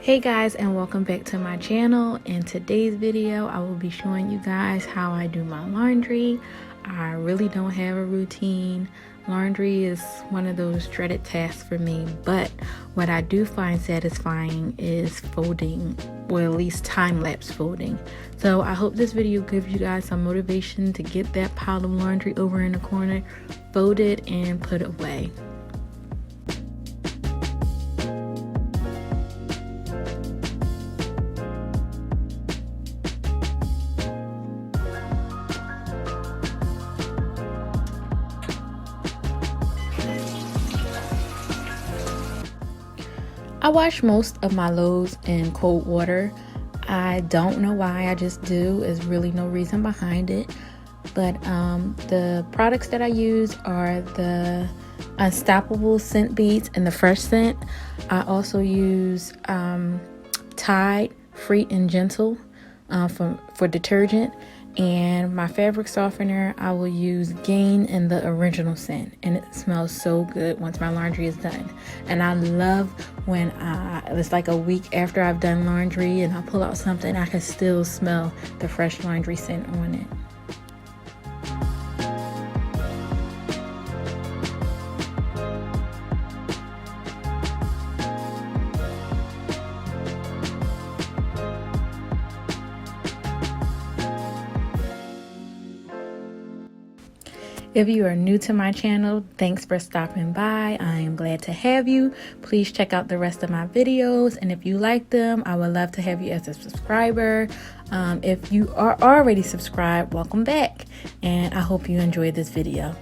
Hey guys, and welcome back to my channel. In today's video I will be showing you guys how I do my laundry. I really don't have a routine. Laundry is one of those dreaded tasks for me, but what I do find satisfying is folding, or at least time-lapse folding. So I hope this video gives you guys some motivation to get that pile of laundry over in the corner, fold it and put it away. I wash most of my loads in cold water. I don't know why, I just do. There's really no reason behind it. But the products that I use are the Unstoppable scent beads and the Fresh scent. I also use Tide Free and Gentle for detergent. And my fabric softener, I will use Gain in the original scent, and it smells so good once my laundry is done. And I love when it's like a week after I've done laundry and I pull out something, I can still smell the fresh laundry scent on it. If you are new to my channel, thanks for stopping by. I am glad to have you. Please check out the rest of my videos, and if you like them, I would love to have you as a subscriber. If you are already subscribed, welcome back, and I hope you enjoyed this video.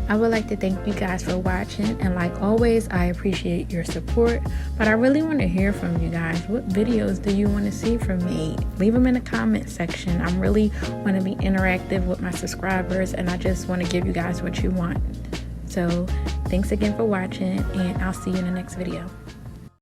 I would like to thank you guys for watching, and like always, I appreciate your support, but I really want to hear from you guys. What videos do you want to see from me? Leave them in the comment section. I'm really want to be interactive with my subscribers, and I just want to give you guys what you want. So thanks again for watching, and I'll see you in the next video.